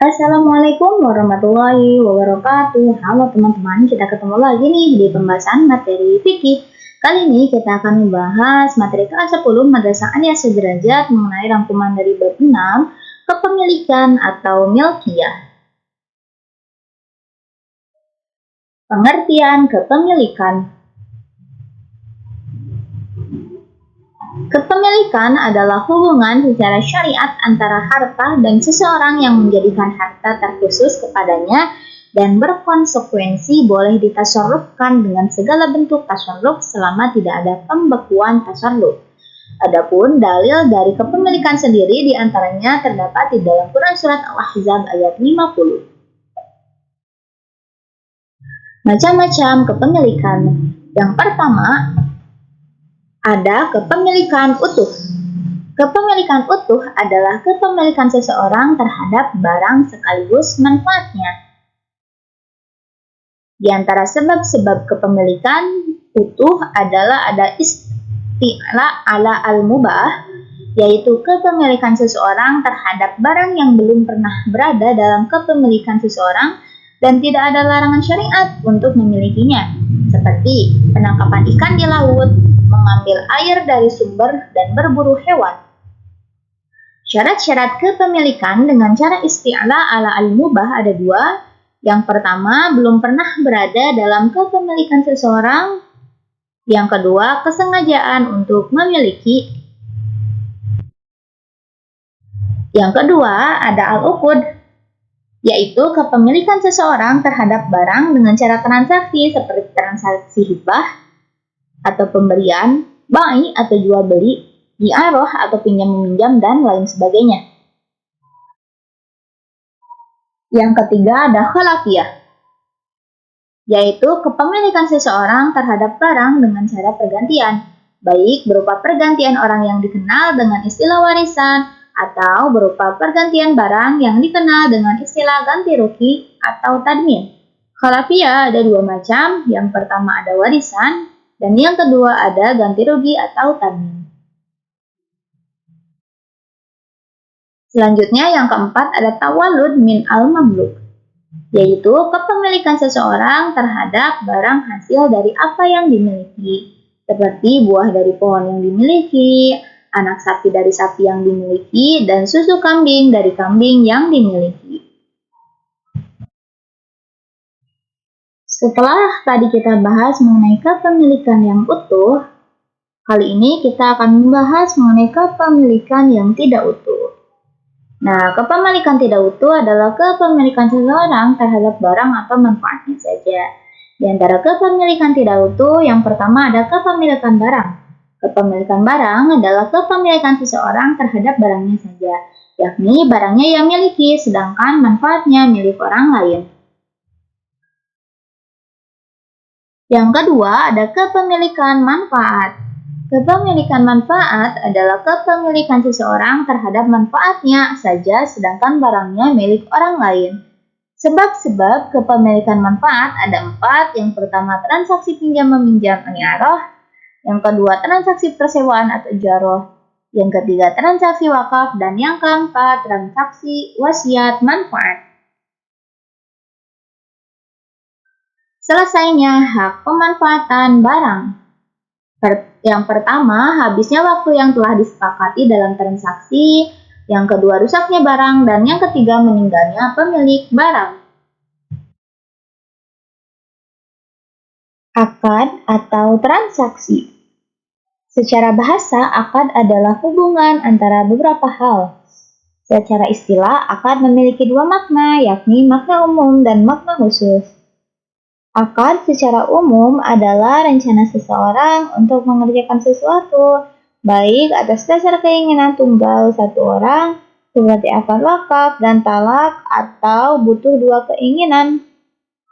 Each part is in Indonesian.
Assalamualaikum warahmatullahi wabarakatuh. Halo teman-teman, kita ketemu lagi nih di pembahasan materi fikih. Kali ini kita akan membahas materi kelas 10 Madrasah Aliyah Sederajat mengenai rangkuman dari bab 6 kepemilikan atau milkiyah. Pengertian kepemilikan. Kepemilikan adalah hubungan secara syariat antara harta dan seseorang yang menjadikan harta terkhusus kepadanya dan berkonsekuensi boleh ditasarrufkan dengan segala bentuk tasarruf selama tidak ada pembekuan tasarruf. Adapun dalil dari kepemilikan sendiri diantaranya terdapat di dalam Quran Surat Al-Ahzab ayat 50. Macam-macam kepemilikan. Yang pertama, ada kepemilikan utuh. Kepemilikan utuh adalah kepemilikan seseorang terhadap barang sekaligus manfaatnya. Di antara sebab-sebab kepemilikan utuh adalah ada isti'la ala al-mubah, yaitu kepemilikan seseorang terhadap barang yang belum pernah berada dalam kepemilikan seseorang dan tidak ada larangan syariat untuk memilikinya, seperti penangkapan ikan di laut, mengambil air dari sumber, dan berburu hewan. Syarat-syarat kepemilikan dengan cara isti'la ala al-mubah ada dua. Yang pertama, belum pernah berada dalam kepemilikan seseorang. Yang kedua, kesengajaan untuk memiliki. Yang kedua, ada al-uqud, yaitu kepemilikan seseorang terhadap barang dengan cara transaksi seperti transaksi hibah atau pemberian, bai atau jual beli, i'aroh atau pinjam meminjam, dan lain sebagainya. Yang ketiga ada khalafiyah, yaitu kepemilikan seseorang terhadap barang dengan cara pergantian, baik berupa pergantian orang yang dikenal dengan istilah warisan atau berupa pergantian barang yang dikenal dengan istilah ganti rugi atau tadmin. Khalafiyah ada dua macam, yang pertama ada warisan, dan yang kedua ada ganti rugi atau tadmin. Selanjutnya yang keempat ada tawalud min al-mamluk, yaitu kepemilikan seseorang terhadap barang hasil dari apa yang dimiliki, seperti buah dari pohon yang dimiliki, anak sapi dari sapi yang dimiliki, dan susu kambing dari kambing yang dimiliki. Setelah tadi kita bahas mengenai kepemilikan yang utuh, kali ini kita akan membahas mengenai kepemilikan yang tidak utuh. Nah, kepemilikan tidak utuh adalah kepemilikan seseorang terhadap barang atau manfaatnya saja. Di antara kepemilikan tidak utuh, yang pertama ada kepemilikan barang. Kepemilikan barang adalah kepemilikan seseorang terhadap barangnya saja, yakni barangnya yang miliki, sedangkan manfaatnya milik orang lain. Yang kedua ada kepemilikan manfaat. Kepemilikan manfaat adalah kepemilikan seseorang terhadap manfaatnya saja, sedangkan barangnya milik orang lain. Sebab-sebab kepemilikan manfaat ada 4. Yang pertama transaksi pinjam meminjam i'aroh. Yang kedua, transaksi persewaan atau ijarah. Yang ketiga, transaksi wakaf. Dan yang keempat, transaksi wasiat manfaat. Selesainya hak pemanfaatan barang. Yang pertama, habisnya waktu yang telah disepakati dalam transaksi. Yang kedua, rusaknya barang. Dan yang ketiga, meninggalnya pemilik barang. Akad atau transaksi. Secara bahasa, akad adalah hubungan antara beberapa hal. Secara istilah, akad memiliki dua makna, yakni makna umum dan makna khusus. Akad secara umum adalah rencana seseorang untuk mengerjakan sesuatu, baik atas dasar keinginan tunggal satu orang, seperti akad wakaf dan talak, atau butuh dua keinginan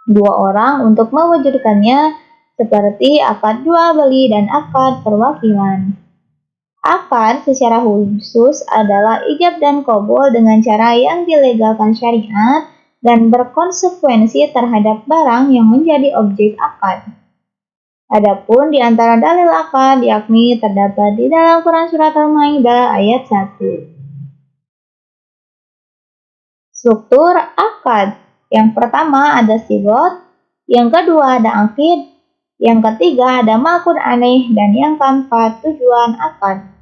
dua orang untuk mewujudkannya, seperti akad jual beli dan akad perwakilan. Akad secara khusus adalah ijab dan qabul dengan cara yang dilegalkan syariat dan berkonsekuensi terhadap barang yang menjadi objek akad. Adapun di antara dalil akad yakni terdapat di dalam Quran Surat Al-Maidah ayat 1. Struktur akad. Yang pertama ada sigot, yang kedua ada akid, yang ketiga ada ma'qud alaih, dan yang keempat tujuan akad.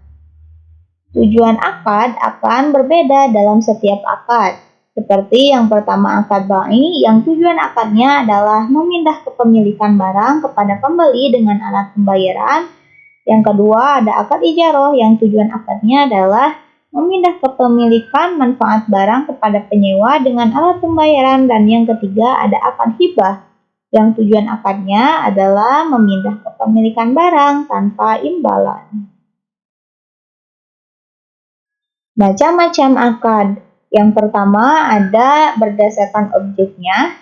Tujuan akad akan berbeda dalam setiap akad. Seperti yang pertama akad bai, yang tujuan akadnya adalah memindah kepemilikan barang kepada pembeli dengan alat pembayaran. Yang kedua ada akad ijaroh, yang tujuan akadnya adalah memindah kepemilikan manfaat barang kepada penyewa dengan alat pembayaran. Dan yang ketiga ada akad hibah, yang tujuan akadnya adalah memindah kepemilikan barang tanpa imbalan. Macam-macam akad. Yang pertama ada berdasarkan objeknya.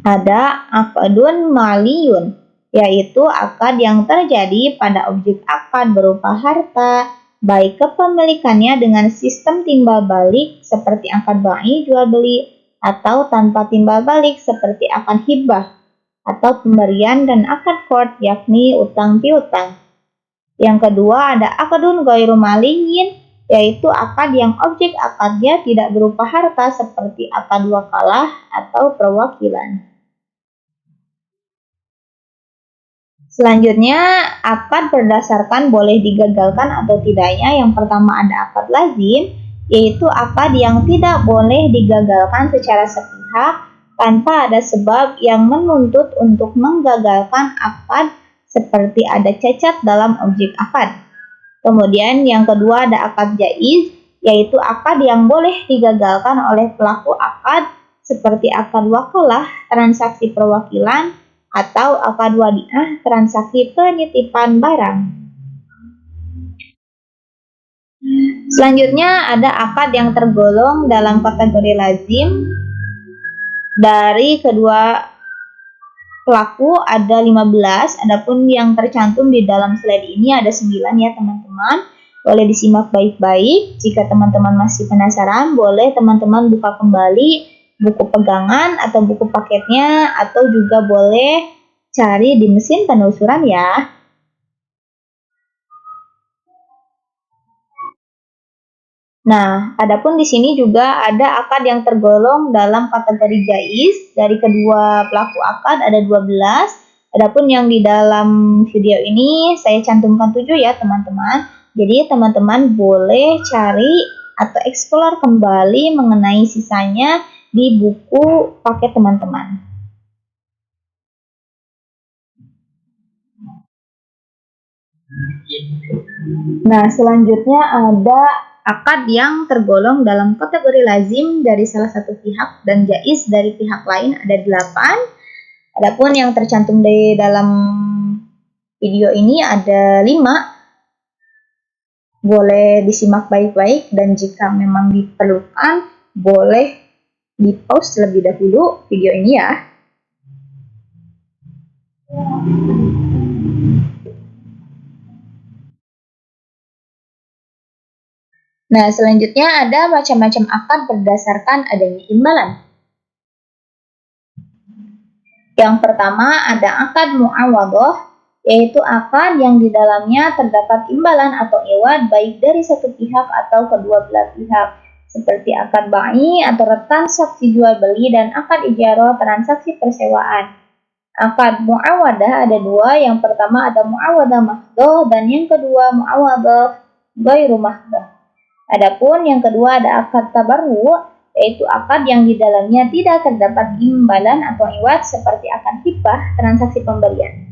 Ada akadun maliyun, yaitu akad yang terjadi pada objek akad berupa harta, baik kepemilikannya dengan sistem timbal balik seperti akad bai jual beli, atau tanpa timbal balik seperti akad hibah atau pemberian, dan akad qard yakni utang piutang. Yang kedua ada akadun ghairu maliyin, yaitu akad yang objek akadnya tidak berupa harta seperti akad wakalah atau perwakilan. Selanjutnya, akad berdasarkan boleh digagalkan atau tidaknya. Yang pertama ada akad lazim, yaitu akad yang tidak boleh digagalkan secara sepihak tanpa ada sebab yang menuntut untuk menggagalkan akad, seperti ada cacat dalam objek akad. Kemudian yang kedua ada akad jaiz, yaitu akad yang boleh digagalkan oleh pelaku akad, seperti akad wakalah, transaksi perwakilan, atau akad wadiah, transaksi penitipan barang. Selanjutnya ada akad yang tergolong dalam kategori lazim. Dari kedua pelaku ada 15, adapun yang tercantum di dalam slide ini ada 9 ya teman-teman. Boleh disimak baik-baik. Jika teman-teman masih penasaran, boleh teman-teman buka kembali buku pegangan atau buku paketnya, atau juga boleh cari di mesin penelusuran ya. Nah, adapun di sini juga ada akad yang tergolong dalam kategori jaiz. Dari kedua pelaku akad ada 12. Adapun yang di dalam video ini saya cantumkan 7 ya teman-teman. Jadi teman-teman boleh cari atau eksplor kembali mengenai sisanya di buku paket teman-teman. Nah, selanjutnya ada akad yang tergolong dalam kategori lazim dari salah satu pihak dan jaiz dari pihak lain ada 8. Adapun yang tercantum di dalam video ini ada 5. Boleh disimak baik-baik, dan jika memang diperlukan boleh di-pause terlebih dahulu video ini ya. Nah, selanjutnya ada macam-macam akad berdasarkan adanya imbalan. Yang pertama ada akad mu'awadhah, yaitu akad yang di dalamnya terdapat imbalan atau iwad baik dari satu pihak atau kedua belah pihak, seperti akad bai atau transaksi jual beli, dan akad ijarah, transaksi persewaan. Akad mu'awadah ada 2, yang pertama ada mu'awadah mahdoh dan yang kedua mu'awadah ghairu mahdoh. Adapun yang kedua ada akad tabarru, yaitu akad yang di dalamnya tidak terdapat imbalan atau iwad seperti akad hibah, transaksi pemberian.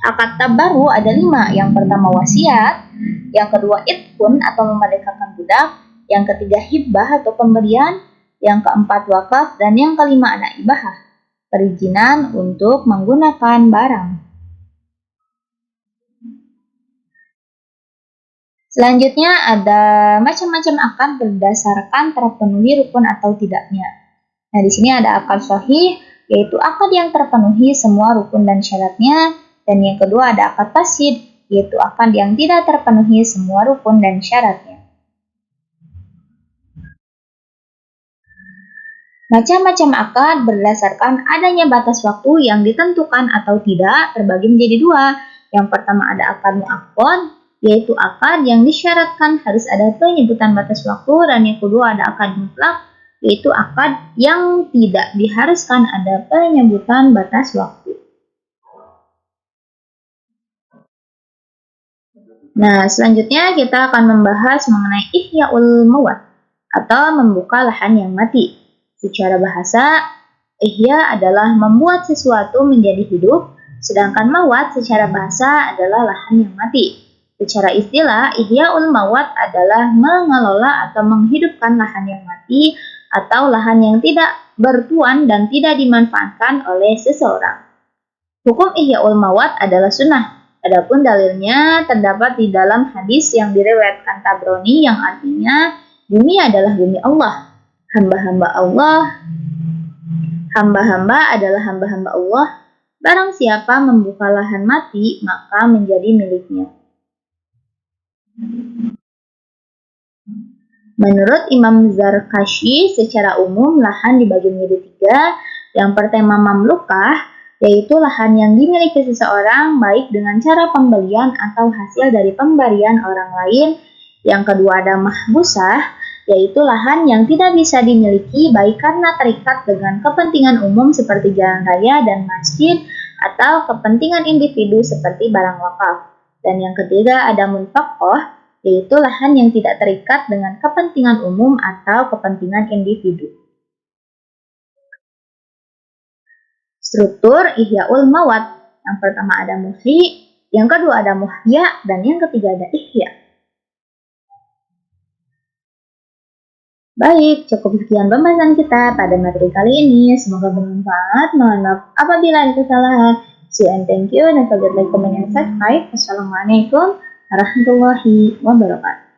Akad tabarru ada 5, yang pertama wasiat, yang kedua itkun atau memerdekakan budak, yang ketiga hibah atau pemberian, yang keempat wakaf, dan yang kelima ada ibahah, perizinan untuk menggunakan barang. Selanjutnya ada macam-macam akad berdasarkan terpenuhi rukun atau tidaknya. Nah, di sini ada akad sahih, yaitu akad yang terpenuhi semua rukun dan syaratnya, dan yang kedua ada akad fasid, yaitu akad yang tidak terpenuhi semua rukun dan syaratnya. Macam-macam akad berdasarkan adanya batas waktu yang ditentukan atau tidak terbagi menjadi 2. Yang pertama ada akad mu'aqqad, yaitu akad yang disyaratkan harus ada penyebutan batas waktu, dan yang kedua ada akad mutlak, yaitu akad yang tidak diharuskan ada penyebutan batas waktu. Nah, selanjutnya kita akan membahas mengenai ihya'ul mawat atau membuka lahan yang mati. Secara bahasa, ihya adalah membuat sesuatu menjadi hidup, sedangkan mawat secara bahasa adalah lahan yang mati. Secara istilah, ihya'ul mawat adalah mengelola atau menghidupkan lahan yang mati atau lahan yang tidak bertuan dan tidak dimanfaatkan oleh seseorang. Hukum ihya'ul mawat adalah sunnah. Adapun dalilnya terdapat di dalam hadis yang diriwayatkan Tabrani yang artinya bumi adalah bumi Allah. Hamba-hamba adalah hamba-hamba Allah. Barang siapa membuka lahan mati, maka menjadi miliknya. Menurut Imam Zarkashi, secara umum lahan dibagi menjadi 3. Yang pertama mamlukah, yaitu lahan yang dimiliki seseorang baik dengan cara pembelian atau hasil dari pemberian orang lain. Yang kedua ada mahbusah, yaitu lahan yang tidak bisa dimiliki baik karena terikat dengan kepentingan umum seperti jalan raya dan masjid atau kepentingan individu seperti barang wakaf. Dan yang ketiga ada munfaqoh, yaitu lahan yang tidak terikat dengan kepentingan umum atau kepentingan individu. Struktur ihya'ul mawat. Yang pertama ada muhyi, yang kedua ada muhya, dan yang ketiga ada ihya. Baik, cukup sekian pembahasan kita pada materi kali ini. Semoga bermanfaat. Mohon maaf apabila ada kesalahan. See you and thank you. Don't forget like, comment, and subscribe. Wassalamualaikum warahmatullahi wabarakatuh.